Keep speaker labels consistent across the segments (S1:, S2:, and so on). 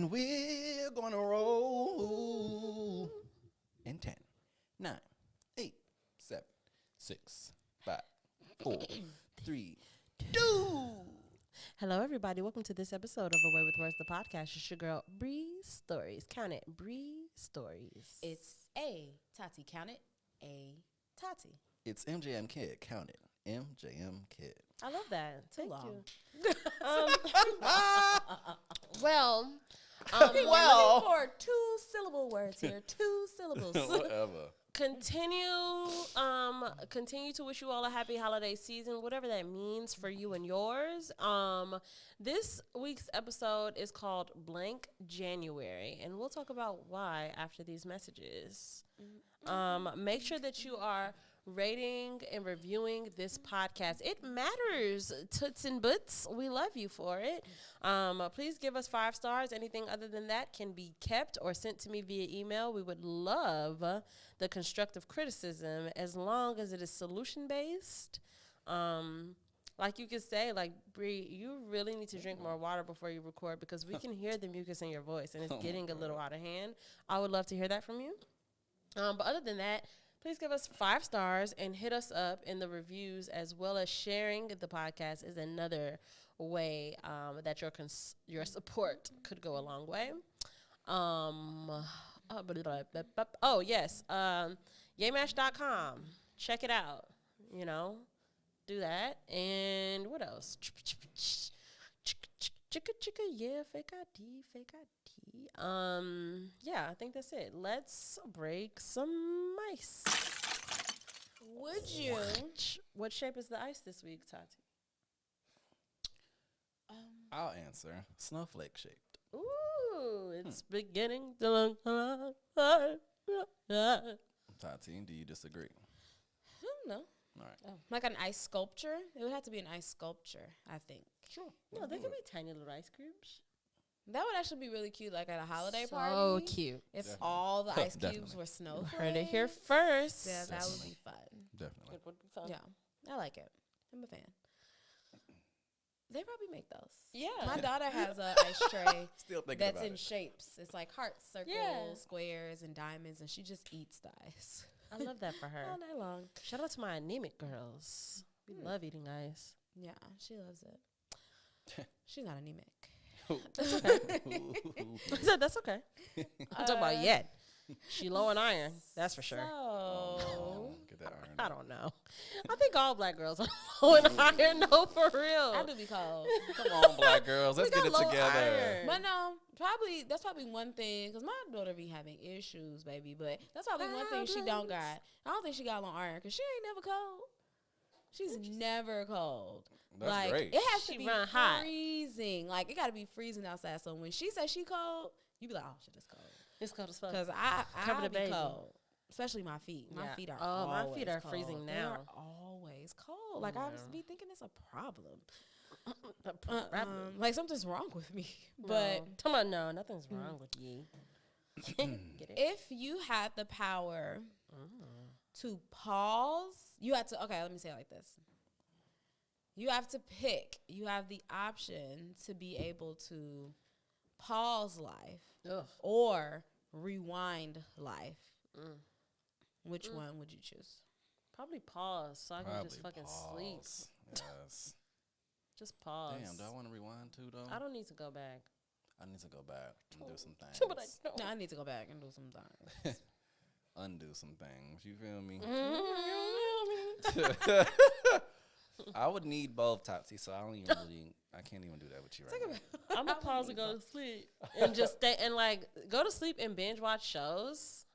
S1: And we're gonna roll in 10, 9, 8, 7, 6, 5, 4, 3, 2.
S2: Hello, everybody. Welcome to this episode of Away with Words, the podcast. It's your girl, Bree Stories. Count it, Bree Stories.
S3: It's A Tati. Count it, A Tati.
S1: It's MJM Kid. Count it. MJM Kid.
S2: I love that. Thank
S3: long.
S2: you. Well,
S3: Well, for 2-syllable words here. 2 syllables.
S1: Whatever.
S2: continue to wish you all a happy holiday season, whatever that means for you and yours. This week's episode is called Blank January, and we'll talk about why after these messages. Make sure that you are rating and reviewing this podcast. It matters, toots and boots. We love you for it. Please give us 5 stars. Anything other than that can be kept or sent to me via email. We would love the constructive criticism as long as it is solution-based. Like you could say, like, Bree, you really need to drink more water before you record because we can hear the mucus in your voice and it's getting a little out of hand. I would love to hear that from you. But other than that, please give us 5 stars and hit us up in the reviews, as well as sharing the podcast is another way that your support could go a long way. Oh, yes. Yaymash.com. Check it out. You know, do that. And what else? Yeah, fake ID. Yeah, I think that's it. Let's break some ice.
S3: Would you?
S2: What shape is the ice this week, Tati?
S1: I'll answer. Snowflake shaped.
S2: Ooh, it's beginning to look.
S1: Tati, do you disagree?
S3: No.
S1: All right.
S3: Like an ice sculpture? It would have to be an ice sculpture, I think.
S1: Sure.
S2: No, they can be tiny little ice cubes.
S3: That would actually be really cute, like at a holiday
S2: So
S3: party.
S2: cute.
S3: If
S1: Definitely.
S3: all the ice cubes
S1: Definitely.
S3: were snowflakes.
S2: Heard it here first.
S3: Yeah, that would be fun.
S1: Definitely.
S2: It would be fun.
S3: Yeah, I like it. I'm a fan. They probably make those.
S2: Yeah.
S3: My daughter has a ice tray
S1: Still thinking
S3: that's
S1: about
S3: in
S1: it.
S3: shapes. It's like hearts, circles,
S2: Yeah.
S3: squares, and diamonds, and she just eats the ice
S2: I love that for her.
S3: all day long.
S2: Shout out to my anemic girls. We love eating ice.
S3: Yeah, she loves it. She's not anemic.
S2: I said that's okay. I'm talking about yet. She low in iron, that's for sure.
S3: So,
S1: Get that iron.
S2: I don't know. I think all black girls are low in iron, no, for real.
S3: I do be cold.
S1: Come on, black girls. Let's
S2: We
S1: get
S2: got
S1: it
S2: low
S1: together.
S2: iron.
S3: But no, that's probably one thing, because my daughter be having issues, baby, but that's probably one thing she don't got. I don't think she got low iron, because she ain't never cold. She's never cold.
S1: That's
S3: like,
S1: great.
S3: it has to
S2: She
S3: be
S2: run hot.
S3: freezing. Like, it got to be freezing outside. So when she says she cold, you be like, oh, shit, it's cold.
S2: It's cold as fuck.
S3: Because
S2: Cover
S3: I
S2: the
S3: be
S2: baby.
S3: cold. Especially my feet. My
S2: Yeah.
S3: feet are
S2: Oh, my feet
S3: always
S2: are
S3: cold.
S2: freezing
S3: They
S2: now.
S3: are always cold. Like, I just be thinking it's a problem.
S2: Rapid.
S3: Like, something's wrong with me. But
S2: Come on, no, nothing's wrong with you. Get it?
S3: if you had the power to pause, you had to, okay, let me say it like this. You have to pick. You have the option to be able to pause life
S2: Ugh.
S3: or rewind life. Which one would you choose?
S2: Probably pause so I can just
S1: Probably
S2: fucking sleep.
S1: pause. Yes.
S2: Just pause.
S1: Damn, do I want to rewind too, though?
S2: I don't need to go back.
S1: I need to go back and do some things.
S2: But I don't.
S3: No, I need to go back and do some things.
S1: Undo some things. You feel me?
S2: Mm-hmm.
S1: I would need both, Topsy, so I don't even really, I can't even do that with you right now.
S2: I'm gonna pause and go to sleep and just stay and like go to sleep and binge watch shows.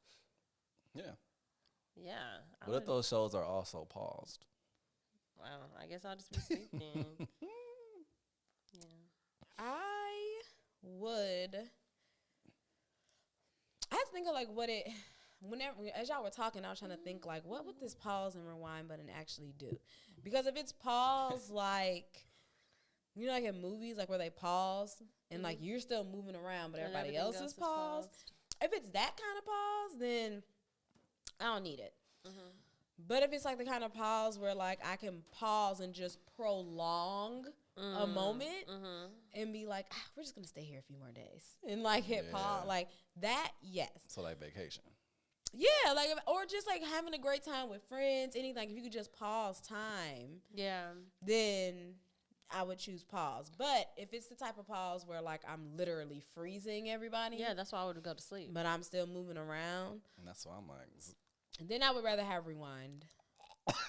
S1: Yeah.
S2: Yeah. I
S1: What if
S2: would-
S1: those shows are also paused?
S2: Well, I guess I'll just be sleeping. Yeah.
S3: I would. I had to think of like what it. Whenever as y'all were talking, I was trying to think like what would this pause and rewind button actually do? Because if it's pause like, you know, like in movies, like where they pause and like you're still moving around, but
S2: And
S3: everybody
S2: everything
S3: else is
S2: else
S3: paused. If it's that kind of pause, then I don't need it. But if it's like the kind of pause where like I can pause and just prolong a moment
S2: Mm-hmm.
S3: and be like, we're just gonna stay here a few more days and like hit
S1: Yeah.
S3: pause, like that. Yes,
S1: So like vacation.
S3: yeah, like or just like having a great time with friends. Anything. Like if you could just pause time,
S2: Yeah.
S3: then I would choose pause. But if it's the type of pause where like I'm literally freezing everybody,
S2: Yeah, that's why I would go to sleep.
S3: but I'm still moving around,
S1: And that's why I'm like,
S3: then I would rather have rewind.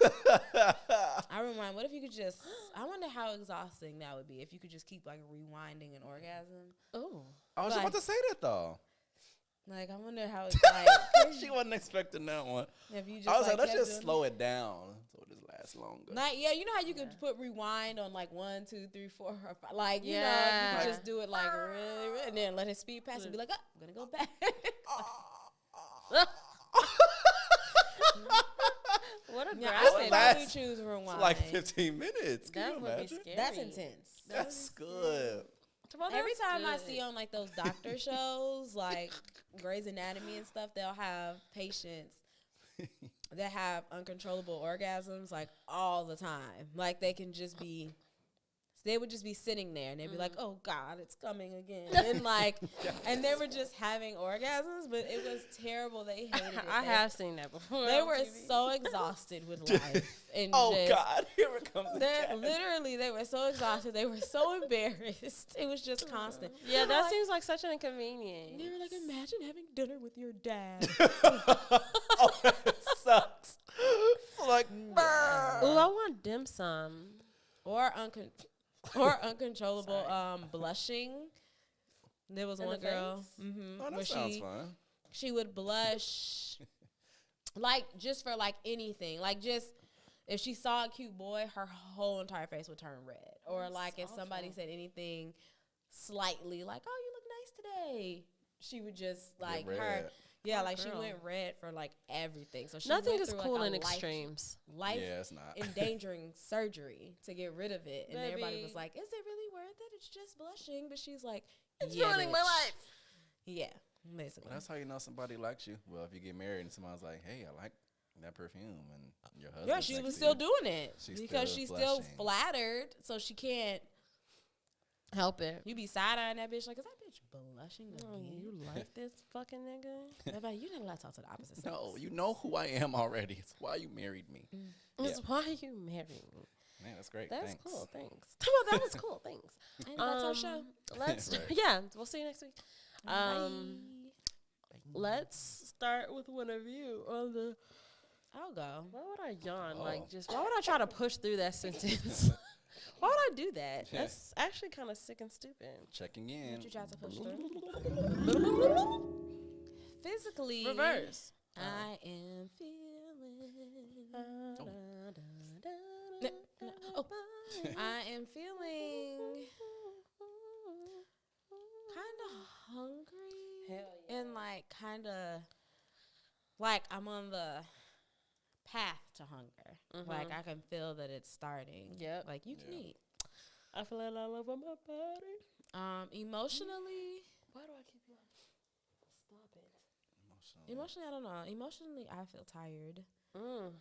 S3: I rewind. What if you could just? I wonder how exhausting that would be if you could just keep like rewinding an orgasm.
S2: Oh.
S1: I was just about to say that though.
S3: Like I wonder how it's like.
S1: She wasn't expecting that one.
S3: If you just
S1: I was like, let's
S3: kept
S1: just
S3: doing
S1: slow it down so it just lasts longer.
S3: Like, yeah, you know how you could put rewind on like 1, 2, 3, 4, or 5. Like, you know, you
S2: Yeah.
S3: could just do it like really, really, and then let it speed past and be like, oh, I'm gonna go back.
S2: What a
S3: Yeah,
S2: graphic.
S3: I would
S1: That's-
S3: probably choose rewind.
S1: It's like 15 minutes. Can
S2: That
S1: you
S2: would be
S1: imagine?
S2: scary.
S3: That's intense.
S1: That's good.
S2: Well,
S3: Every
S2: that's
S3: time I
S2: good.
S3: see on like those doctor shows, like Grey's Anatomy and stuff, they'll have patients that have uncontrollable orgasms like all the time. Like they can just be, they would just be sitting there and they'd be like, "Oh God, it's coming again," and like, and they were just having orgasms, but it was terrible. They hated it.
S2: I have seen that before.
S3: They
S2: on
S3: were
S2: TV.
S3: so exhausted with life, and
S1: Oh
S3: just,
S1: God, here it comes again.
S3: literally, they were so exhausted. They were so embarrassed. It was just constant.
S2: Yeah, that
S3: Like-
S2: seems like such an inconvenience.
S3: They were like, imagine having dinner with your dad.
S1: Oh, that sucks. Like,
S2: Ooh, I want dim sum.
S3: or uncontrollable blushing. There was
S2: In
S3: one
S2: the
S3: girl
S2: face?
S3: mm-hmm,
S1: oh,
S3: where
S1: that sounds fun.
S3: she would blush like just for like anything. Like just if she saw a cute boy, her whole entire face would turn red. Or
S2: That's
S3: like if somebody
S2: awful.
S3: said anything slightly like, "Oh, you look nice today," she would just like
S1: Get
S3: her.
S1: red.
S3: Yeah,
S2: Oh,
S3: like she
S2: girl.
S3: went red for like everything. So she
S2: Nothing
S3: went
S2: is
S3: through,
S2: cool
S3: like,
S2: in
S3: a
S2: extremes.
S3: life
S1: Yeah, it's not.
S3: endangering surgery to get rid of it. And everybody
S2: Baby.
S3: was like, "Is it really worth it? It's just blushing." But she's like,
S2: It's
S3: "Yeah,
S2: ruining my
S3: bitch."
S2: life.
S3: Yeah, basically.
S1: That's how you know somebody likes you. Well, if you get married and somebody's like, "Hey, I like that perfume," and your husband.
S3: Yeah, she was still doing it
S1: She's
S3: because
S1: still
S3: she's still
S1: blushing.
S3: flattered, so she can't.
S2: Help it.
S3: You be side eyeing that bitch like, "Is that bitch blushing
S2: Oh,
S3: again?"
S2: you like this fucking nigga?
S3: Nobody- you not allowed to talk to the opposite sex.
S1: No, you know who I am already. It's why you married me.
S2: That's why you married me.
S1: Man, that's great.
S2: That's
S1: Thanks.
S2: cool. Thanks. Well, that was cool. Thanks.
S3: And that's our show.
S2: Let's
S1: Right.
S2: yeah. We'll see you next week.
S3: Bye.
S2: Let's start with one of you on the.
S3: I'll go.
S2: Why would I yawn?
S1: Oh.
S2: Like, just why would I try to push through that sentence? Why would I do that?
S1: Yeah.
S2: That's actually kind of sick and stupid.
S1: Checking in.
S3: What you tried to push through? Physically,
S2: Reverse.
S3: I am feeling. Oh. I am feeling kind of hungry.
S2: Hell yeah.
S3: And like kind of like I'm on the path to hunger. Like I can feel that it's starting.
S2: Yep.
S3: Like you can
S1: Yeah.
S3: eat.
S2: I feel it all over my body.
S3: Emotionally,
S2: Why do I keep yawning? Stop it.
S3: emotionally, I don't know. Emotionally, I feel tired.
S2: Mm.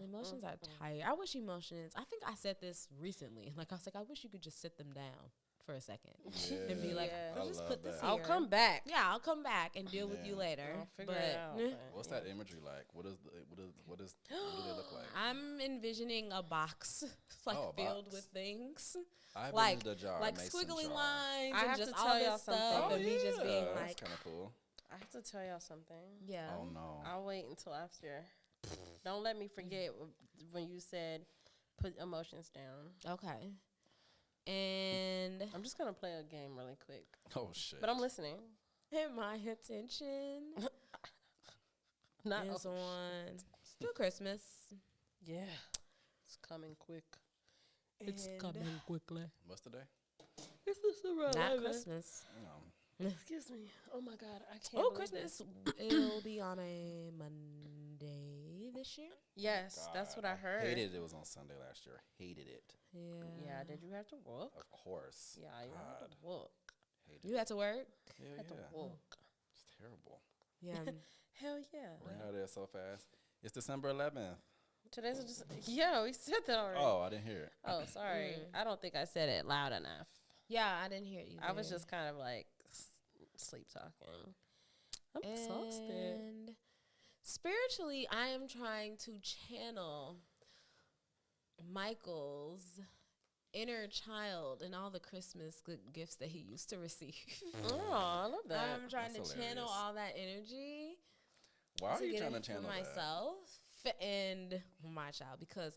S3: Emotions are tired. I wish emotions. I think I said this recently. Like I was like, I wish you could just sit them down for a second and be like,
S2: Yeah.
S3: let's
S1: I
S3: just
S1: love
S3: put this
S1: that.
S3: here.
S2: I'll come back.
S3: Yeah, I'll come back and deal with you
S1: Yeah.
S3: later.
S2: I'll figure
S3: but
S2: it out. but
S1: What's
S2: yeah.
S1: that imagery like? What do they look like?
S3: I'm envisioning a box like
S1: Oh, a
S3: filled
S1: box.
S3: with things,
S1: I
S3: like
S1: visited a jar,
S3: like
S1: mason
S3: squiggly
S1: jar.
S3: lines
S2: I
S3: and
S2: have
S3: just
S2: to
S3: all
S2: tell y'all
S3: this stuff,
S2: something.
S3: and me just being
S1: that's
S3: like,
S1: kind of cool.
S2: I have to tell y'all something.
S3: yeah.
S1: Oh no.
S2: I'll wait until after. Don't let me forget when you said put emotions down.
S3: Okay. And
S2: I'm just gonna play a game really quick,
S1: Oh shit.
S2: but I'm listening.
S3: my attention
S2: Not
S3: is on still Christmas.
S2: yeah. It's coming quick. It's
S3: And
S2: coming quickly.
S1: What's the day?
S2: Is this around
S3: Not
S2: 11?
S3: Christmas.
S1: No.
S2: Excuse me. Oh my God, I can't.
S3: Oh,
S2: believe
S3: Christmas.
S2: this.
S3: It'll be on a Monday this year.
S2: Yes, that's what I heard.
S1: Hated it was on Sunday last year. Hated it.
S3: Yeah.
S2: Yeah, did you have to work?
S1: Of course.
S2: Yeah, you had
S1: God.
S2: to work.
S1: Hated
S3: You had to work?
S1: it.
S2: Had to
S1: Yeah.
S2: work.
S1: It's terrible.
S3: Yeah.
S2: Hell yeah.
S1: Ran out of there so fast. It's December 11th.
S2: Today's just we said that already.
S1: Oh, I didn't hear it.
S2: Oh, sorry. I don't think I said it loud enough.
S3: Yeah, I didn't hear you.
S2: I was just kind of like sleep talking. I'm exhausted.
S3: And spiritually, I am trying to channel Michael's inner child and all the Christmas good gifts that he used to receive.
S2: Oh, I love that.
S3: I'm trying
S1: That's
S3: to channel
S1: hilarious.
S3: all that energy.
S1: Why are you
S3: get
S1: trying to
S3: it for
S1: channel that?
S3: myself and my child? Because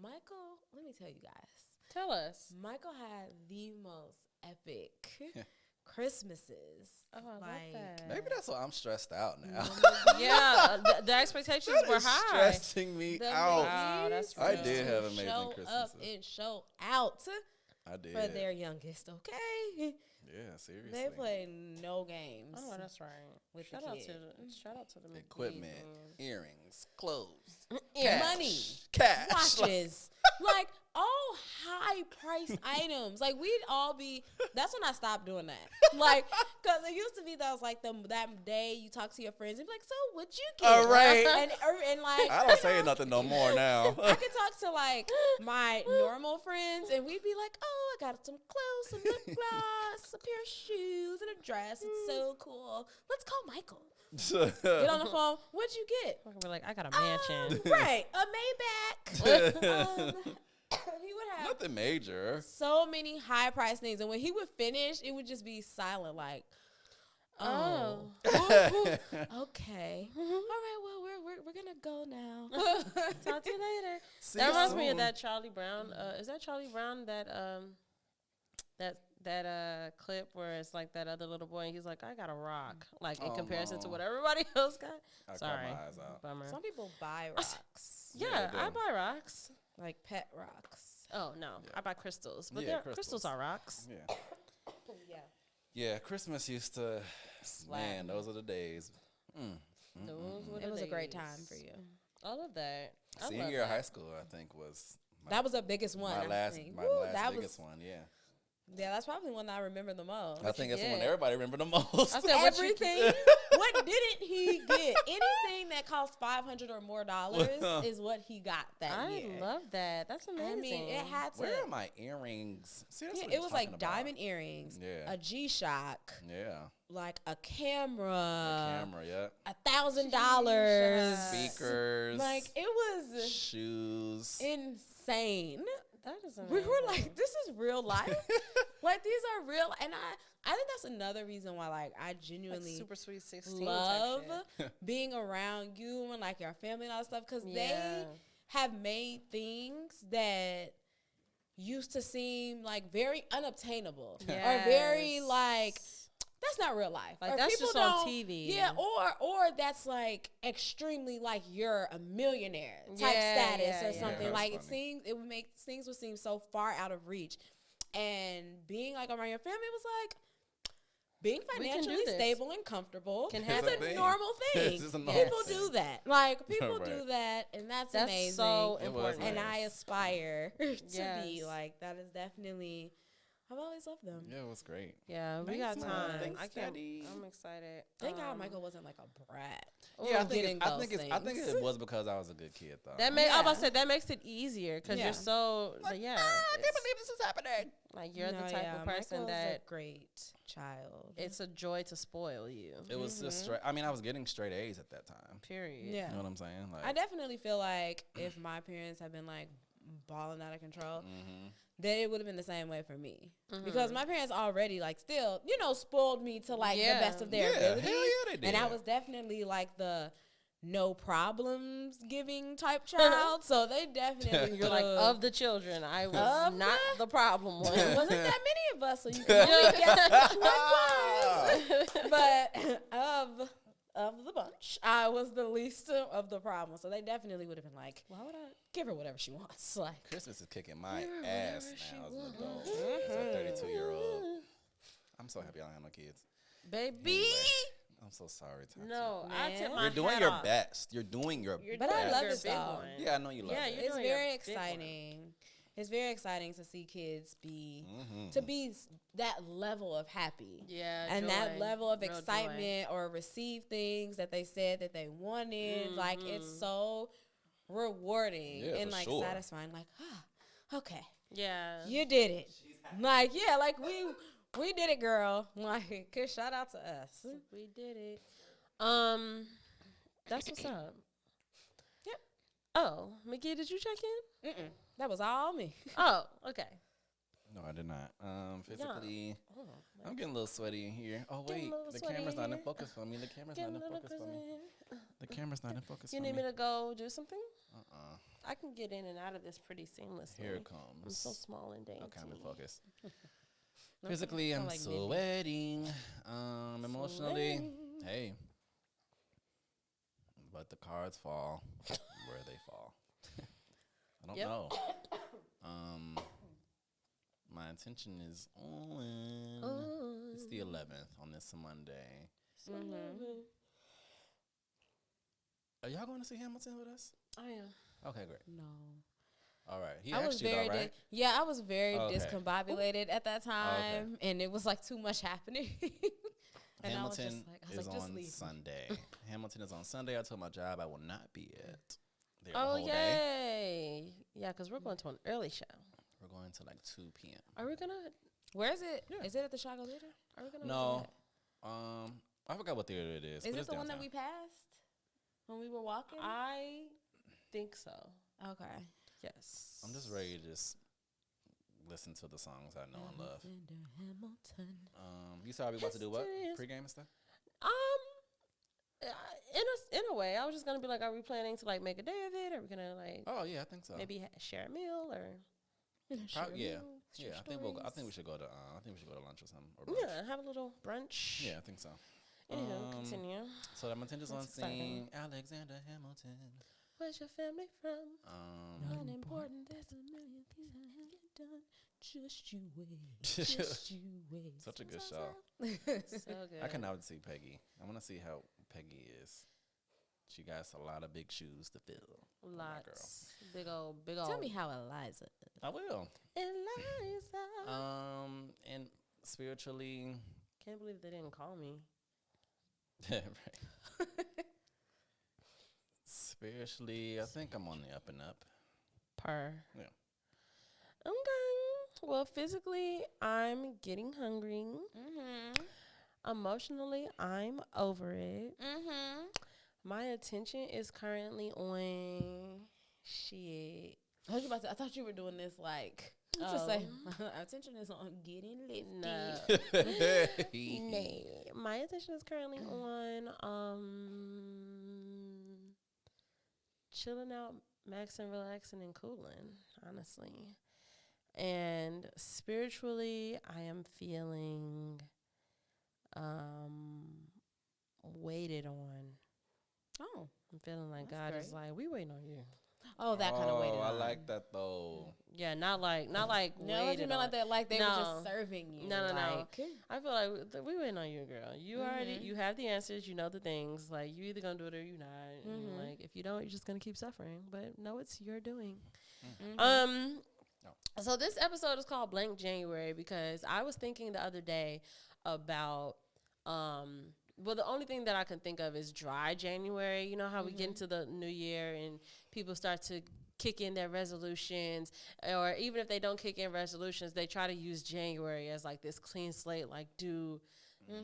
S3: Michael, let me tell you guys,
S2: Tell us.
S3: Michael had the most epic Christmases.
S2: Oh, I love
S3: Like,
S2: that.
S1: Maybe that's why I'm stressed out now.
S2: Yeah, the expectations
S1: That
S2: were
S1: is
S2: high.
S1: stressing me
S3: The
S1: out.
S2: Wow, that's
S3: Mickey's
S1: I
S2: real.
S1: did have
S3: to
S1: amazing
S3: show up
S1: Christmases.
S3: and show out
S1: I did.
S3: for their youngest, okay?
S1: Yeah, seriously.
S3: They play no games.
S2: Oh, that's right.
S3: With
S2: shout
S3: the
S2: out
S3: kid.
S2: shout out to the
S1: Equipment,
S2: McGee's,
S1: earrings, clothes,
S2: Yeah.
S3: Money,
S1: cash.
S3: watches, like all high priced items. Like we'd all be. That's when I stopped doing that. Like, cause it used to be that was like that day you talk to your friends and be like, "So what'd you get?"
S1: All right.
S3: and like
S1: I don't say nothing no more now.
S3: I could talk to like my normal friends and we'd be like, "Oh, I got some clothes, some lip gloss, a pair of shoes, and a dress. It's so cool. Let's call Michael. Get on the phone. What'd you get?"
S2: We're gonna be like, I got a mansion.
S3: Right, a Maybach. He would have
S1: Nothing major.
S3: so many high priced things, and when he would finish, it would just be silent, like, "Oh, okay, all right. Well, we're gonna go now.
S2: Talk to you later.
S1: See
S2: That
S1: you
S2: reminds me of
S1: soon.
S2: that Charlie Brown. Is that Charlie Brown that clip where it's like that other little boy and he's like, I got a rock, like in
S1: Oh,
S2: comparison to
S1: no.
S2: what everybody else got.
S1: I cried
S2: Sorry,
S1: my eyes out.
S2: bummer.
S3: Some people buy rocks,
S2: Yeah,
S1: they
S2: I
S1: do.
S2: buy rocks.
S3: like pet rocks.
S2: Oh no,
S1: Yeah.
S2: I buy crystals, but
S1: Yeah,
S2: crystals
S1: crystals.
S2: are rocks.
S1: Yeah.
S3: Yeah,
S1: Yeah, Christmas used to,
S3: Slap
S1: man,
S3: me.
S1: those are the days.
S2: Those were
S3: it
S2: the
S3: was a great
S2: days.
S3: time for you.
S2: I love that. I love
S1: Senior year of
S2: that.
S1: high school, I think, was
S3: That was the biggest one.
S1: my
S3: I
S1: last,
S3: think.
S1: my
S3: Woo,
S1: last
S3: that
S1: biggest
S3: was,
S1: one, yeah.
S3: Yeah, that's probably the one that I remember the most.
S1: I think that's the one
S2: get?
S1: everybody remember the most.
S2: I said, what you
S3: Everything. What didn't he get? Anything that cost $500 or more is what he got that
S2: I
S3: year.
S2: love that. That's amazing.
S3: I mean, it had to.
S1: Where are my earrings? See, that's
S3: Yeah,
S1: what
S3: it
S1: I'm
S3: was
S1: talking
S3: like
S1: about.
S3: diamond earrings,
S1: Yeah.
S3: a G-Shock,
S1: Yeah.
S3: like a camera,
S1: The camera, yeah.
S3: $1,000,
S1: Speakers.
S3: Like it was
S1: shoes.
S3: insane.
S2: that is amazing.
S3: We were like, this is real life. Like these are real, and I think that's another reason why like I
S2: like
S3: genuinely
S2: super sweet 16
S3: love
S2: type shit.
S3: being around you and like your family and all that stuff because
S2: Yeah.
S3: they have made things that used to seem like very unobtainable or very
S2: Yes.
S3: like that's not real life.
S2: Like,
S3: Or
S2: that's
S3: people
S2: just on
S3: don't-
S2: TV.
S3: Yeah, or that's like extremely like you're a millionaire type
S2: Yeah,
S3: status
S2: yeah,
S3: or
S2: yeah.
S3: something.
S1: That's
S3: Like
S1: funny.
S3: it would make things would seem so far out of reach. And being like around your family was like being
S2: We can do
S3: financially
S2: this.
S3: stable and comfortable
S2: Can
S3: is
S2: happen.
S3: a
S1: Thing.
S3: normal thing.
S1: It's just a normal
S3: People
S1: thing.
S3: do that. Like people
S1: Right.
S3: do that, and that's
S2: That's
S3: amazing.
S2: so
S1: It was
S2: important.
S3: And
S1: nice.
S3: I aspire to be
S2: Yes.
S3: like that. Is definitely. I've always loved them.
S1: Yeah, it was great.
S2: Yeah, we
S1: Thanks,
S2: got
S1: Mom.
S2: time.
S1: Thanks,
S2: I can't.
S1: Daddy.
S2: I'm excited.
S3: Thank God Michael wasn't like a brat.
S1: Yeah, I
S3: Ooh,
S1: think,
S3: getting
S1: I
S3: those
S1: think
S3: things.
S1: it was because I was a good kid, though.
S2: That I was about to
S3: Yeah.
S2: say that makes it easier because
S3: Yeah.
S2: you're so yeah.
S1: I can't
S2: it's-
S1: believe this is happening.
S2: Like you're
S3: No,
S2: the type
S3: yeah,
S2: of person
S3: Michael's
S2: that
S3: a great child.
S2: it's a joy to spoil you.
S1: It was just straight. I mean, I was getting straight A's at that time.
S2: Period.
S3: Yeah.
S1: You know what I'm saying? Like,
S3: I definitely feel like if my parents had been like balling out of control, then it would have been the same way for me. Because my parents already like still, spoiled me to like
S2: Yeah.
S3: the best of their
S1: Yeah,
S3: abilities.
S1: hell yeah, they did.
S3: And I was definitely like the no problems giving type child. So they definitely
S2: You're like
S3: took-
S2: of the children, I was
S3: Of
S2: not the problem one.
S3: There wasn't that many of us, so you can only guess which one was. But of the bunch, I was the least of the problem. So they definitely would have been like, why would I give her whatever she wants? Like,
S1: Christmas is kicking my
S2: Give her
S1: ass
S2: whatever she
S1: now as an
S2: wants.
S1: adult. As a 32-year-old. I'm so happy I don't have no kids.
S2: Baby.
S1: Anyway, I'm so sorry, Tati.
S2: No, I
S3: Man.
S2: tip my
S1: You're doing
S2: hat
S1: your
S2: off.
S1: best. You're doing your
S2: You're
S3: But
S2: doing
S3: I love
S2: your
S3: it
S2: big
S3: though.
S2: one.
S1: Yeah, I know you love
S2: Yeah,
S1: it.
S2: you're
S3: it's
S2: doing your
S3: very
S2: big one.
S3: exciting. It's very exciting to see kids be
S1: Mhm.
S3: to be that level of happy.
S2: Yeah,
S3: And that
S2: joy.
S3: level of
S2: Real joy.
S3: excitement or receive things that they said that they wanted. Like it's so rewarding
S1: Yeah,
S3: and
S1: for
S3: like
S1: sure.
S3: satisfying. Like, okay,
S2: Yeah.
S3: you did it. Like, yeah, like we did it, girl. Like, 'cause shout out to us.
S2: We did it. That's what's up.
S3: Yep.
S2: Oh, Mickey, did you check in?
S3: That was all me.
S2: Oh, okay.
S1: No, I did not. Physically,
S2: Oh,
S1: I'm getting a little sweaty in here. Oh
S2: Getting
S1: wait,
S2: a little
S1: the
S2: sweaty
S1: camera's
S2: in
S1: not in
S2: here.
S1: focus for me. The camera's not
S2: getting
S1: in
S2: a little
S1: focus for me.
S2: crazy.
S1: The camera's not in focus
S2: You
S1: for
S2: need
S1: me.
S2: me to go do something?
S1: Uh-uh.
S2: I can get in and out of this pretty seamlessly.
S1: Here it
S2: I'm
S1: comes.
S2: so small and dainty.
S1: Okay, I'm in focus.
S3: No,
S1: Physically,
S3: sound
S1: I'm
S3: like Mindy.
S1: sweating. Emotionally,
S2: Sweating.
S1: hey. But the cards fall where they fall. I don't
S2: Yep.
S1: know. My intention is on. It's the 11th on this Monday. Are y'all going to see Hamilton with us?
S2: I am.
S1: Okay, great.
S3: No.
S1: All right. He
S3: I was
S1: asked you, though,
S3: very
S1: right?
S3: I was very
S1: Okay.
S3: discombobulated at that time, and it was like too much happening. And
S1: Hamilton
S3: I was just like,
S1: is
S3: just
S1: on
S3: leave.
S1: Sunday. Hamilton is on Sunday. I told my job I will not be at there the
S2: Oh,
S1: whole day.
S2: yay. Yeah, because we're going to an early show.
S1: We're going to like 2 p.m.
S2: Are we going to?
S3: Where is it?
S1: Yeah.
S3: Is it at the Chicago Theater?
S2: Are we going to?
S1: No. I forgot what theater it is.
S3: Is
S1: but
S3: it
S1: it's
S3: the one that
S1: downtown.
S3: we passed when we were walking?
S2: I think so.
S3: Okay.
S2: Yes.
S1: I'm just ready to just listen to the songs I know and love.
S3: Hamilton.
S1: You said we about to do what?
S2: Yes.
S1: Pre-game and stuff?
S2: In a way, I was just gonna be like, are we planning to like make a day of it? Are we gonna like
S1: Oh yeah, I think so.
S2: maybe share a meal or
S1: Yeah.
S2: share
S1: Yeah, I think I think we
S2: stories?
S1: should go to lunch or something. Or brunch.
S2: Yeah, have a little brunch.
S1: Yeah, I think so.
S2: Anywho, continue.
S1: So I'm intended on
S2: That's exciting.
S1: seeing Alexander Hamilton.
S2: Where's your family from?
S3: Unimportant. There's a million things I haven't done. Just you wait. Just you wait.
S1: Such a good show.
S2: So good.
S1: I cannot see Peggy. I want to see how Peggy is. She got a lot of big shoes to fill. My girl.
S2: Lots. Big old.
S3: Tell me how Eliza.
S1: I will.
S2: Eliza.
S1: And spiritually,
S2: Can't believe they didn't call me.
S1: right. Spiritually, I think I'm on the up and up.
S2: Per.
S1: Yeah.
S2: Okay. Well, physically, I'm getting hungry. Emotionally, I'm over it. My attention is currently on shit.
S3: I thought you were doing this like to
S2: Oh.
S3: say our attention is on getting lifted.
S2: No. Nay. My attention is currently on chilling out, maxing, relaxing, and cooling, honestly. And spiritually, I am feeling waited on.
S3: Oh.
S2: I'm feeling like
S3: That's
S2: God is
S3: great.
S2: like, we waiting on you.
S3: Oh, that kind of waited
S1: I
S3: on.
S1: like that though.
S2: Yeah, not like
S3: No,
S2: waited
S3: you meant
S2: on.
S3: like that, like they were
S2: No.
S3: just serving you.
S2: No.
S3: like,
S2: I feel like we waiting on you, girl. You already, you have the answers. You know the things. Like, you either gonna do it or you not. And, like, if you don't, you're just gonna keep suffering. But no, it's your doing. So this episode is called Blank January because I was thinking the other day about well, the only thing that I can think of is dry January. You know how we get into the new year and people start to kick in their resolutions, or even if they don't kick in resolutions, they try to use January as like this clean slate, like do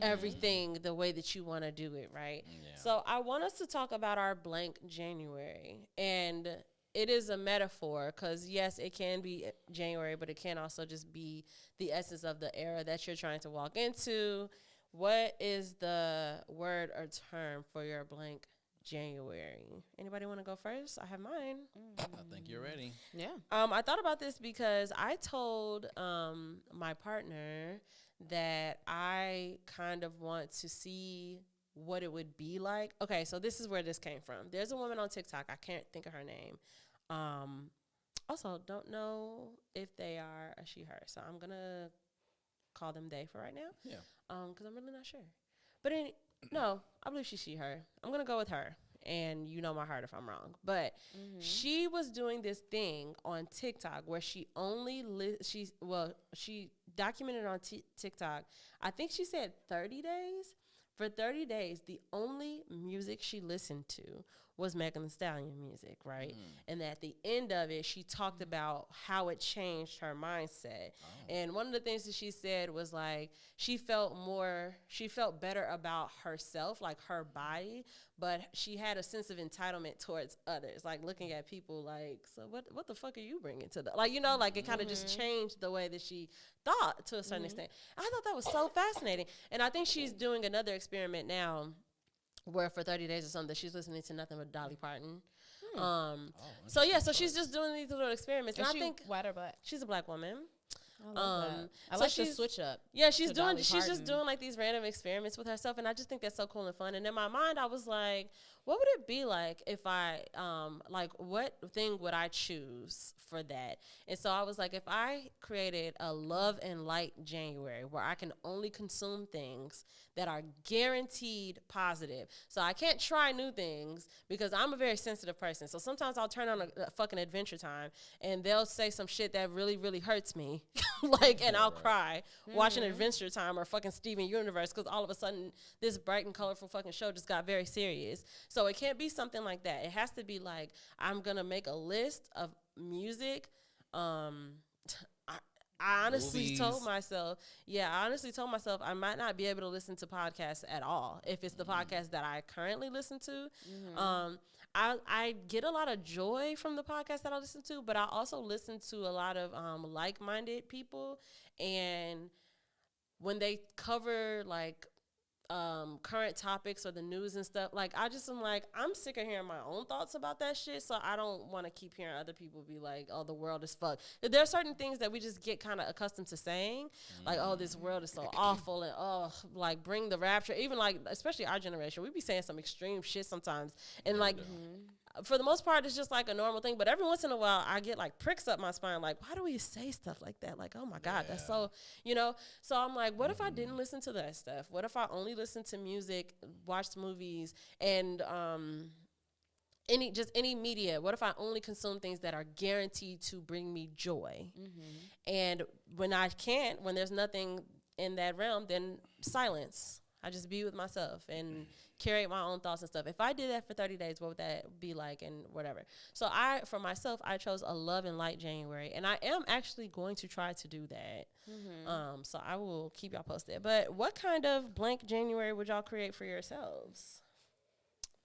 S2: everything the way that you want to do it, right?
S1: Yeah.
S2: So I want us to talk about our blank January, and it is a metaphor because yes, it can be January, but it can also just be the essence of the era that you're trying to walk into. What is the word or term for your blank January? Anybody want to go first? I have mine.
S1: I think you're ready.
S3: yeah.
S2: I thought about this because I told my partner that I kind of want to see what it would be like. Okay, so this is where this came from. There's a woman on TikTok. I can't think of her name. Also, don't know if they are a she, her. So I'm going to call them they for right now.
S1: Yeah.
S2: Because I'm really not sure. But no, I believe she's she, her. I'm going to go with her. And you know my heart if I'm wrong. But she was doing this thing on TikTok where she only, she documented on TikTok, I think she said 30 days. For 30 days, the only music she listened to was Megan Thee Stallion music, right? And at the end of it, she talked about how it changed her mindset. And one of the things that she said was like she felt better about herself, like her body, but she had a sense of entitlement towards others, like looking at people like, so what the fuck are you bringing to the, like, you know, like it kind of just changed the way that she thought to a certain extent. I thought that was so fascinating. And I think she's doing another experiment now where for 30 days or something she's listening to nothing but Dolly Parton. So she's just doing these little experiments. And I think
S3: white or black?
S2: she's a black woman.
S3: I love that. I
S2: so
S3: like the switch up.
S2: Yeah, she's
S3: Dolly
S2: just
S3: Parton.
S2: doing like these random experiments with herself, and I just think that's so cool and fun. And in my mind, I was like, what would it be like if I like what thing would I choose for that? And so I was like, if I created a love and light January where I can only consume things that are guaranteed positive. So I can't try new things because I'm a very sensitive person. So sometimes I'll turn on a fucking Adventure Time and they'll say some shit that really, really hurts me. Like, and I'll cry watching Adventure Time or fucking Steven Universe because all of a sudden this bright and colorful fucking show just got very serious. So it can't be something like that. It has to be like, I'm going to make a list of music. I honestly told myself I might not be able to listen to podcasts at all if it's the podcast that I currently listen to. I get a lot of joy from the podcast that I listen to, but I also listen to a lot of like-minded people, and when they cover like current topics or the news and stuff, like I just am like, I'm sick of hearing my own thoughts about that shit, so I don't want to keep hearing other people be like, oh, the world is fucked. There are certain things that we just get kind of accustomed to saying, like, oh, this world is so awful, and oh, like, bring the rapture. Even like, especially our generation, we be saying some extreme shit sometimes, and like for the most part, it's just like a normal thing. But every once in a while, I get like pricks up my spine. Like, why do we say stuff like that? Like, oh my God, that's so, you know? So I'm like, what if I didn't listen to that stuff? What if I only listened to music, watched movies, and any media? What if I only consume things that are guaranteed to bring me joy? And when I can't, when there's nothing in that realm, then silence. I just be with myself and curate my own thoughts and stuff. If I did that for 30 days, what would that be like and whatever? So for myself, I chose a love and light January, and I am actually going to try to do that. So I will keep y'all posted. But what kind of blank January would y'all create for yourselves?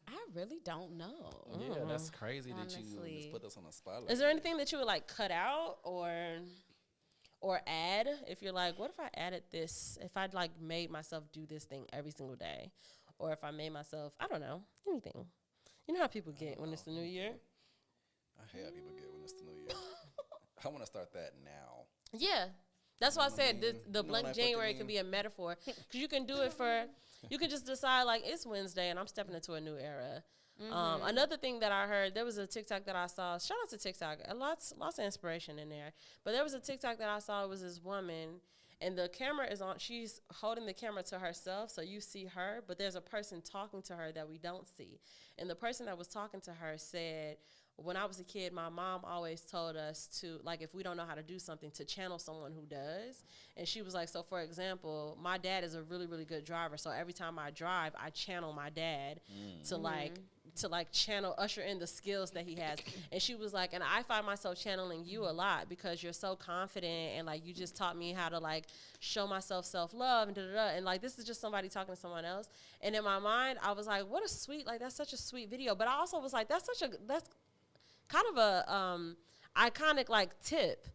S3: I really don't know.
S1: Yeah, that's crazy that you
S3: Honestly.
S1: just put us on a spotlight.
S2: Is there anything that you would like cut out or add? If you're like, what if I added this? If I'd like made myself do this thing every single day, or if I made myself, I don't know, anything. You know how people get when it's the new year?
S1: I hate how people get when it's the new year. I want to start that now.
S2: Yeah. That's why I said the
S1: You know
S2: blank
S1: what I
S2: January
S1: fucking
S2: could
S1: mean?
S2: be a metaphor. Because you can do it you can just decide, like, it's Wednesday and I'm stepping into a new era. Another thing that I heard, there was a TikTok that I saw. Shout out to TikTok. Lots of inspiration in there. But there was a TikTok that I saw. It was this woman, and the camera is on. She's holding the camera to herself, so you see her. But there's a person talking to her that we don't see. And the person that was talking to her said, when I was a kid, my mom always told us to, like, if we don't know how to do something, to channel someone who does. And she was like, so for example, my dad is a really, really good driver. So every time I drive, I channel my dad to channel, usher in the skills that he has. And she was like, and I find myself channeling you a lot because you're so confident and like you just taught me how to like show myself self-love and da-da-da. And like, this is just somebody talking to someone else. And in my mind, I was like, what a sweet, like, that's such a sweet video. But I also was like, that's kind of a iconic like tip.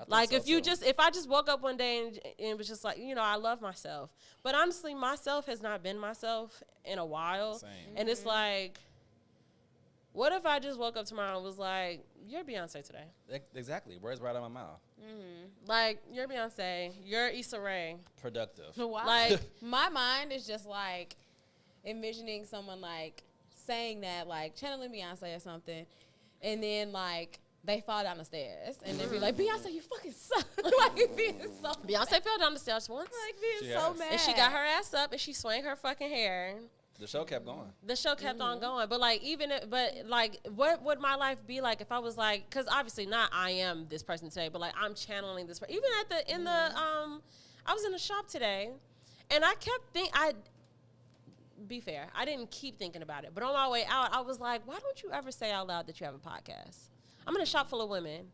S2: Like if I just woke up one day and it was just like, you know, I love myself. But honestly, myself has not been myself in a while.
S1: Same.
S2: And it's like, what if I just woke up tomorrow and was like, you're Beyonce today?
S1: Exactly. Words right out of my mouth.
S2: Like, you're Beyonce. You're Issa Rae.
S1: Productive.
S3: Why?
S2: Like,
S3: My mind is just like envisioning someone like saying that, like channeling Beyonce or something, and then like they fall down the stairs and they be like, Beyonce, you fucking suck. Like being so
S2: Beyonce fell down the stairs once.
S3: like being
S1: She
S3: so
S1: has.
S3: mad.
S2: And she got her ass up and she swung her fucking hair.
S1: The show kept going.
S2: The show kept on going. But like, what would my life be like if I was like, because obviously not I am this person today, but like I'm channeling this person. Even I was in the shop today and I kept thinking, be fair. I didn't keep thinking about it. But on my way out, I was like, why don't you ever say out loud that you have a podcast? I'm in a shop full of women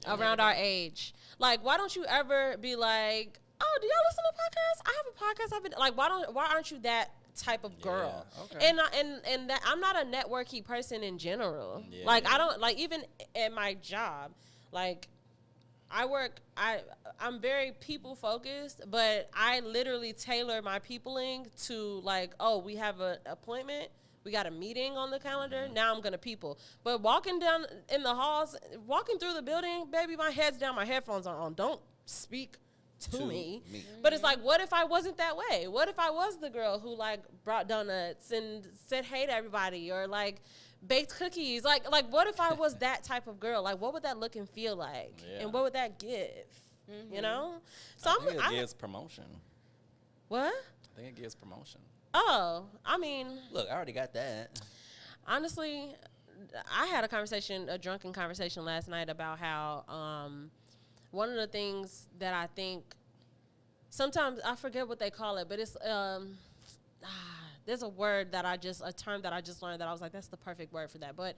S2: around our age. Like, why don't you ever be like, oh, do y'all listen to podcasts? I have a podcast. I've been like, why aren't you that type of girl?
S1: Yeah, okay.
S2: And that I'm not a networky person in general.
S1: Yeah,
S2: like,
S1: yeah.
S2: I don't like, even at my job, like, I'm very people focused, but I literally tailor my peopling to like, oh, we have an appointment, we got a meeting on the calendar, now I'm gonna people. But walking down in the halls, walking through the building, baby, my head's down, my headphones are on. Don't speak to me. But it's like, what if I wasn't that way? What if I was the girl who like brought donuts and said hey to everybody, or like baked cookies? Like what if I was that type of girl? Like, what would that look and feel like?
S1: Yeah.
S2: And what would that give? You know? So
S1: I think it gives promotion.
S2: What?
S1: I think it gives promotion.
S2: Oh, I mean,
S1: Look, I already got that.
S2: honestly, I had a drunken conversation last night about how one of the things that I think sometimes, I forget what they call it, but it's there's a term that I just learned that I was like, that's the perfect word for that. But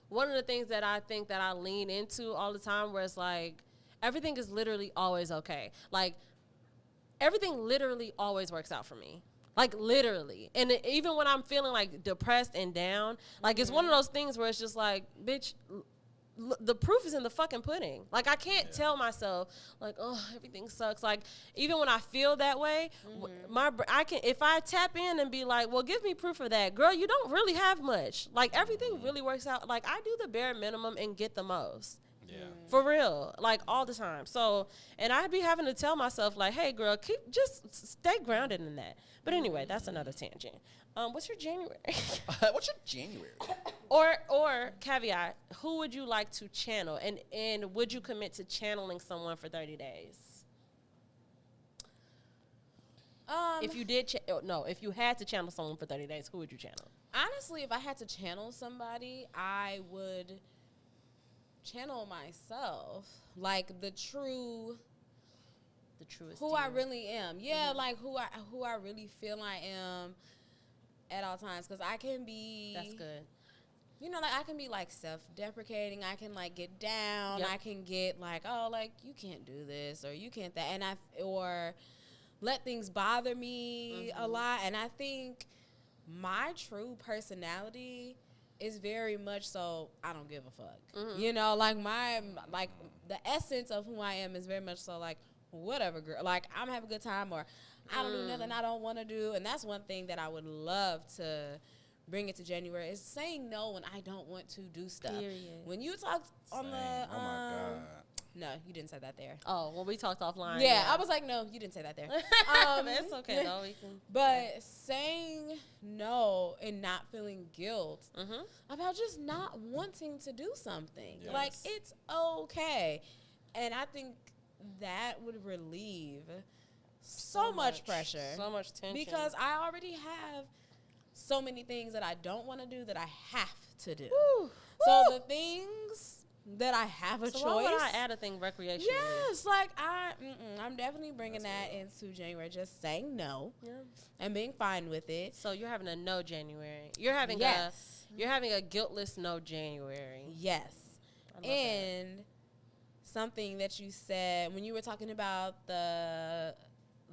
S2: one of the things that I think that I lean into all the time, where it's like, everything is literally always okay. Like, everything literally always works out for me. Like, literally. And even when I'm feeling like depressed and down, like, it's one of those things where it's just like, bitch, the proof is in the fucking pudding. Like, I can't tell myself like, oh, everything sucks. Like, even when I feel that way, if I tap in and be like, well, give me proof of that, girl, you don't really have much. Like, everything really works out. Like, I do the bare minimum and get the most.
S1: Yeah.
S2: For real, like, all the time. So, and I'd be having to tell myself like, hey, girl, just stay grounded in that. But anyway, that's another tangent. What's your January?
S1: What's your January?
S2: or caveat, who would you like to channel? And would you commit to channeling someone for 30 days? If you did, if you had to channel someone for 30 days, who would you channel?
S3: Honestly, if I had to channel somebody, I would channel myself, like the truest
S2: truest
S3: who
S2: you.
S3: I really am. Yeah, like who I really feel I am at all times, because I can be,
S2: That's good.
S3: you know, like I can be like self-deprecating, I can like get down,
S2: Yep.
S3: I can get like, oh, like you can't do this or you can't that, and or let things bother me a lot. And I think my true personality is very much so, I don't give a fuck. You know, like the essence of who I am is very much so like, whatever, girl. Like, I'm having a good time, or I don't do nothing I don't want to do. And that's one thing that I would love to bring into January, is saying no when I don't want to do stuff.
S2: Period.
S3: When you talked on
S1: Same.
S3: the
S1: Oh my God.
S3: no, you didn't say that there.
S2: Oh, when we talked offline.
S3: Yeah, I was like, no, you didn't say that there.
S2: It's okay though. We can.
S3: But saying no and not feeling guilt about just not wanting to do something.
S1: Yes.
S3: Like, it's okay. And I think that would relieve so much pressure.
S2: So much tension.
S3: Because I already have so many things that I don't want to do that I have to do.
S2: Woo.
S3: So
S2: Woo.
S3: the things that I have a
S2: So
S3: choice.
S2: why would I add a thing recreationally?
S3: Yes, like I'm definitely bringing that into January. Just saying no
S2: Yeah.
S3: and being fine with it.
S2: So you're having a no January. You're having you're having a guiltless no January.
S3: Yes.
S2: I love
S3: And something that you said when you were talking about the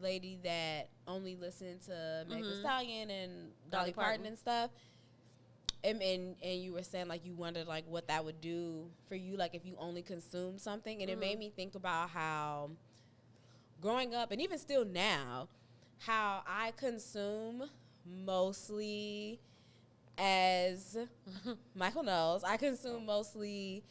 S3: lady that only listened to Meg Thee Stallion and Dolly Parton and stuff. And you were saying like you wondered like what that would do for you, like if you only consume something. And it made me think about how growing up, and even still now, how I consume mostly, as Michael knows, I consume mostly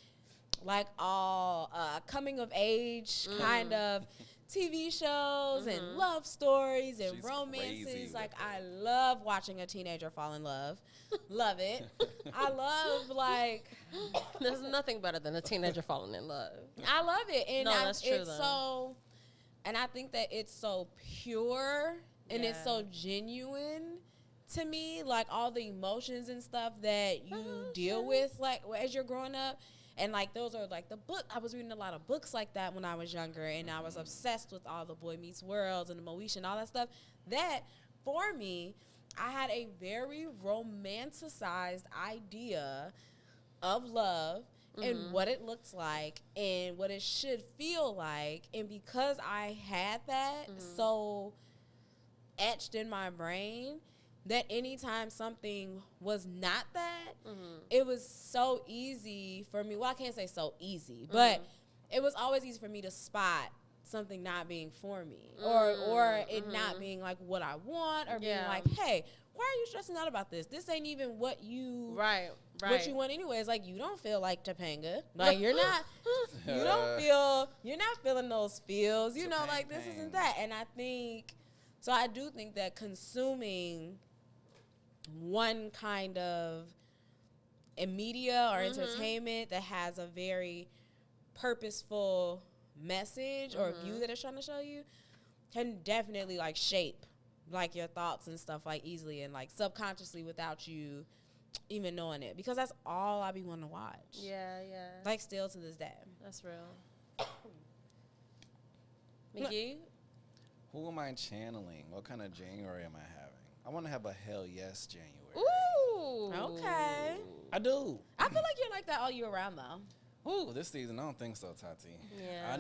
S3: like all coming of age kind of TV shows and love stories and
S1: She's
S3: romances.
S1: crazy
S3: Like,
S1: with
S3: I love watching a teenager fall in love. Love it. I love, like,
S2: There's nothing better than a teenager falling in love.
S3: I love it. And
S2: No, that's true,
S3: it's
S2: though.
S3: so, and I think that it's so pure and it's
S2: Yeah.
S3: so genuine to me, like all the emotions and stuff that you deal with, like as you're growing up. And like those are like the book. I was reading a lot of books like that when I was younger, and I was obsessed with all the Boy Meets Worlds and the Moesha and all that stuff. That for me, I had a very romanticized idea of love and what it looks like and what it should feel like. And because I had that so etched in my brain, that anytime something was not that, it was so easy for me. Well, I can't say so easy, but it was always easy for me to spot something not being for me, or it not being like what I want, or being like, hey, why are you stressing out about this? This ain't even what you what you want anyway. It's like, you don't feel like Topanga. Like, you're not you're not feeling those feels, you know, like this isn't that. And I do think that consuming one kind of media or entertainment that has a very purposeful message or view that it's trying to show you can definitely like shape like your thoughts and stuff like easily and like subconsciously without you even knowing it, because that's all I be wanting to watch.
S2: Yeah.
S3: Like still to this day.
S2: That's real. McGee?
S1: Who am I channeling? What kind of January am I having? I want to have a hell yes January.
S2: Ooh.
S3: Okay.
S1: I do.
S3: I feel like you're like that all year round though.
S1: Ooh, this season I don't think so, Tati.
S2: Yeah.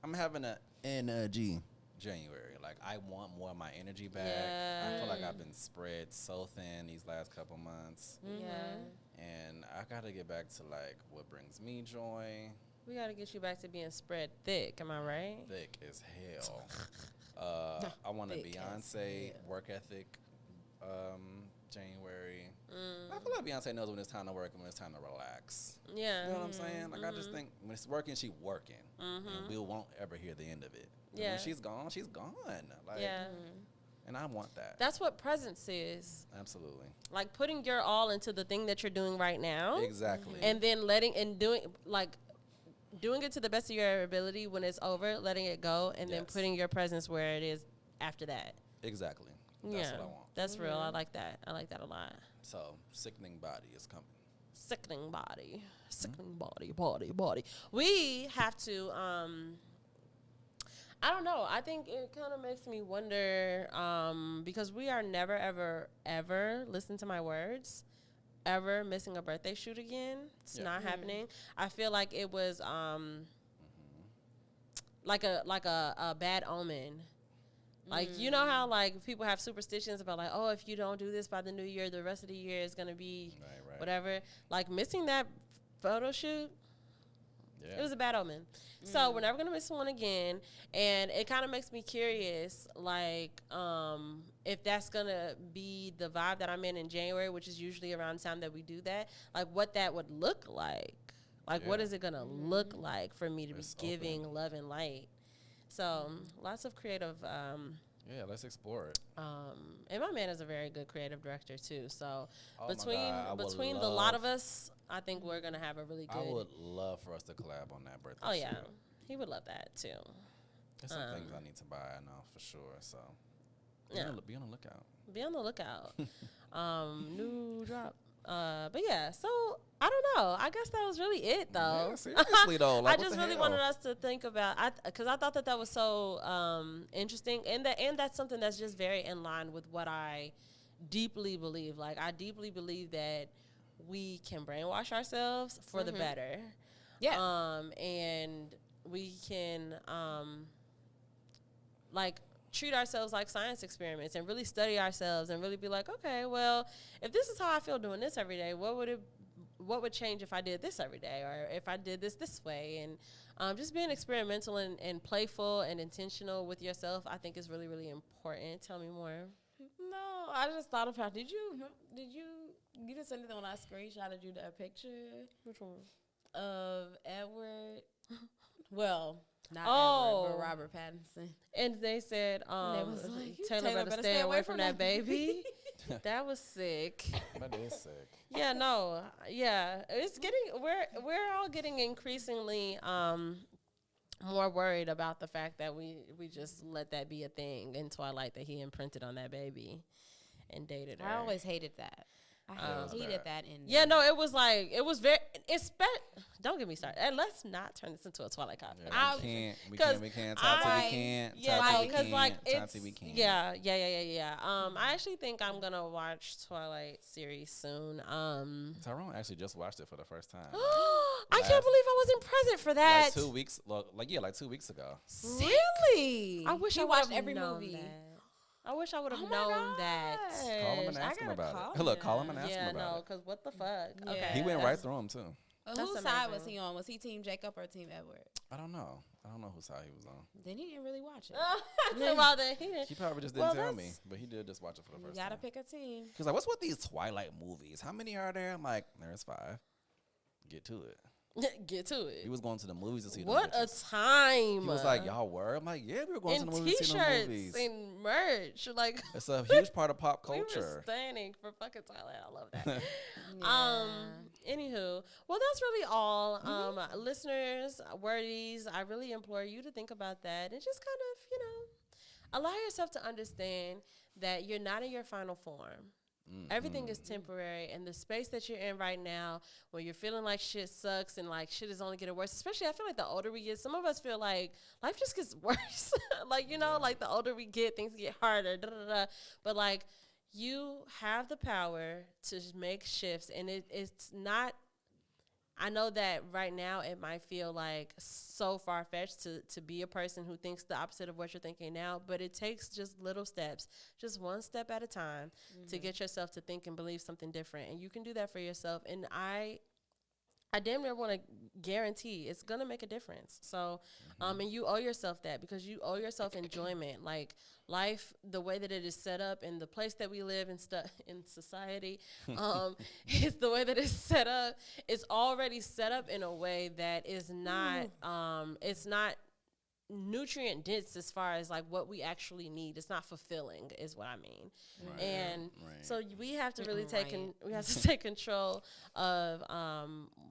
S1: I'm having an energy January. Like, I want more of my energy back.
S2: Yeah.
S1: I feel like I've been spread so thin these last couple months.
S2: Yeah.
S1: And I got to get back to, like, what brings me joy.
S2: We got to get you back to being spread thick. Am I right?
S1: Thick as hell. I want a Beyonce work ethic January. I feel like Beyonce knows when it's time to work and when it's time to relax.
S2: Yeah.
S1: You know what I'm saying? Like, I just think when it's working, she working. And we won't ever hear the end of it. And
S2: Yeah.
S1: when she's gone, she's gone. Like,
S2: Yeah.
S1: And I want that.
S2: That's what presence is.
S1: Absolutely.
S2: Like putting your all into the thing that you're doing right now.
S1: Exactly.
S2: And then doing it to the best of your ability when it's over, letting it go, and then putting your presence where it is after that.
S1: Exactly. That's what I want.
S2: That's real. I like that. I like that a lot.
S1: So, Sickening Body is coming.
S2: Sickening body. Sickening body. We have to, I don't know. I think it kind of makes me wonder, because we are never, ever, ever, listen to my words, ever missing a birthday shoot again. It's not happening. I feel like it was like a bad omen. Like, you know how, like, people have superstitions about, like, oh, if you don't do this by the new year, the rest of the year is going to be whatever. Like, missing that photo shoot, it was a bad omen. So we're never going to miss one again. And it kind of makes me curious, like, if that's going to be the vibe that I'm in January, which is usually around the time that we do that, like, what that would look like. Like, what is it going to look like for me to be giving love and light? So lots of creative.
S1: Let's explore it.
S2: And my man is a very good creative director too. So between the lot of us, I think we're gonna have a really good.
S1: I would love for us to collab on that birthday.
S2: Oh yeah,
S1: shoot.
S2: he would love that too.
S1: There's some things I need to buy. I know for sure. So be on the lookout.
S2: Be on the lookout. New drop. But yeah, so I don't know. I guess that was really it, though.
S1: Yeah, seriously, though. Like,
S2: I just really wanted us to think about, because I thought that was so interesting, and that's something that's just very in line with what I deeply believe. Like, I deeply believe that we can brainwash ourselves for the better.
S3: Yeah.
S2: And we can, treat ourselves like science experiments and really study ourselves and really be like, okay, well, if this is how I feel doing this every day, what would change if I did this every day, or if I did this way? And just being experimental and playful and intentional with yourself, I think is really, really important. Tell me more.
S3: No, I just thought about, you just sent it when I screenshotted you that picture?
S2: Which one?
S3: Of Edward. Well, not Edward, but Robert Pattinson.
S2: And they said,
S3: was like,
S2: Taylor better stay away from that baby. That was sick.
S1: That is sick.
S2: Yeah, no. Yeah. It's we're all getting increasingly more worried about the fact that we just let that be a thing in Twilight, that he imprinted on that baby and dated her.
S3: I always hated that. I hated that ending.
S2: Yeah, no, it was like it was very. Don't get me started. And let's not turn this into a Twilight Cop.
S1: Yeah, we can't. Tati, we can't.
S2: Yeah,
S1: Tati,
S2: because like it's
S1: Tati, we can't.
S2: yeah. I actually think I'm gonna watch Twilight series soon.
S1: Tyrone actually just watched it for the first time.
S2: I can't believe I wasn't present for that.
S1: Like 2 weeks, like 2 weeks ago.
S3: Really?
S2: I wish
S3: he
S2: I
S3: watched
S2: would've
S3: every
S2: known
S3: movie.
S2: that. I wish I would have
S3: Oh my
S2: known that.
S1: Call him and ask him about it. Look, call him and ask him about it.
S2: because what the fuck?
S3: Yeah.
S2: Okay,
S1: He went right through him too.
S3: But
S2: That's
S3: whose side was
S2: amazing.
S3: he on? Was he Team Jacob or Team Edward?
S1: I don't know whose side he was on.
S3: Then he didn't really watch it.
S2: Well, then he didn't.
S1: He probably just didn't
S2: Well,
S1: tell me,
S2: that's-
S1: but he did just watch it for the
S3: You
S1: first
S3: gotta
S1: time.
S3: pick a team.
S1: He was like, "What's with these Twilight movies? How many are there?" I'm like, "There's 5. Get to it."
S2: Get to
S1: He
S2: it.
S1: was going to the movies to see them
S2: What a
S1: bitches.
S2: time!
S1: He was like, "Y'all were?" I'm like, "Yeah, we were going to
S2: in
S1: the movies to see them
S2: t-shirts
S1: movies."
S2: and merch, like
S1: It's a huge part of pop
S2: we were
S1: culture.
S2: standing for fucking Twilight. I love that.
S3: Yeah.
S2: Anywho, well, that's really all. Listeners, wordies, I really implore you to think about that and just kind of, allow yourself to understand that you're not in your final form. Everything is temporary, and the space that you're in right now, when you're feeling like shit sucks and like shit is only getting worse, especially I feel like the older we get, some of us feel like life just gets worse. Like, like the older we get, things get harder. But like, you have the power to make shifts, and it's not. I know that right now it might feel like so far-fetched to be a person who thinks the opposite of what you're thinking now, but it takes just little steps, just one step at a time to get yourself to think and believe something different. And you can do that for yourself. And I damn near want to guarantee it's going to make a difference. So, and you owe yourself that, because you owe yourself enjoyment. Like, life, the way that it is set up and the place that we live in society, is the way that it's set up. It's already set up in a way that is not, it's not nutrient dense as far as like what we actually need. It's not fulfilling is what I mean.
S1: Right.
S2: And so we have to really we have to
S3: Right.
S2: take control of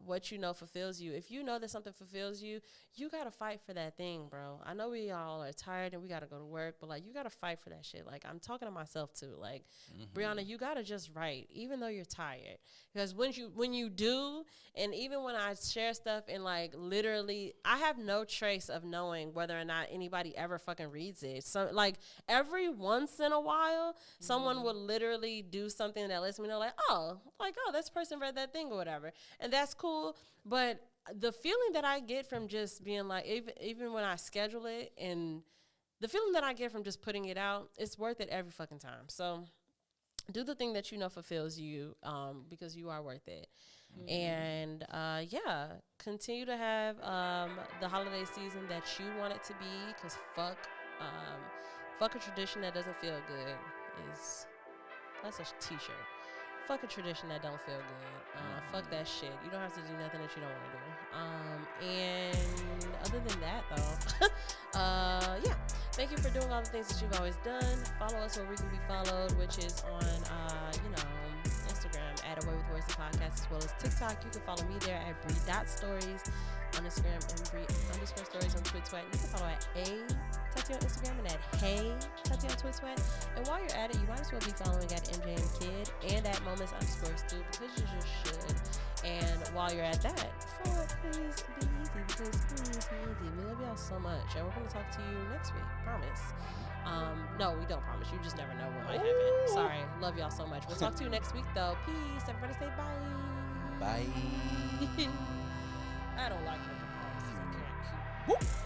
S2: what fulfills you. If you know that something fulfills you, you got to fight for that thing, bro. I know we all are tired and we got to go to work, but like, you got to fight for that shit. Like, I'm talking to myself too. Like, Brianna, you got to just write even though you're tired, because when you do, and even when I share stuff and like literally I have no trace of knowing whether or not anybody ever fucking reads it. So like every once in a while someone will literally do something that lets me know oh, this person read that thing or whatever, and that's cool. But the feeling that I get from just being like, even when I schedule it, and the feeling that I get from just putting it out, it's worth it every fucking time. So do the thing that fulfills you, because you are worth it. And continue to have the holiday season that you want it to be, because fuck a tradition that doesn't feel good that's a t-shirt. Fuck a tradition that don't feel good. Fuck that shit. You don't have to do nothing that you don't want to do. And other than that, though, thank you for doing all the things that you've always done. Follow us where we can be followed, which is on, Instagram at Away with Words the Podcast, as well as TikTok. You can follow me there at Bree.stories on Instagram and Bree_stories on Twitter. You can follow at Tati on Instagram and at Hey Tati on Twitter. And while you're at it, you might as well be following at MJMKid and at Moments_Stu, because you just should. And while you're at that, please be easy, because please be easy. We love y'all so much, and we're going to talk to you next week. Promise. No, we don't promise. You just never know what might happen. Sorry. Love y'all so much. We'll talk to you next week, though. Peace. Everybody say bye.
S1: Bye.
S2: I don't like making promises. I can't keep.
S1: Woo.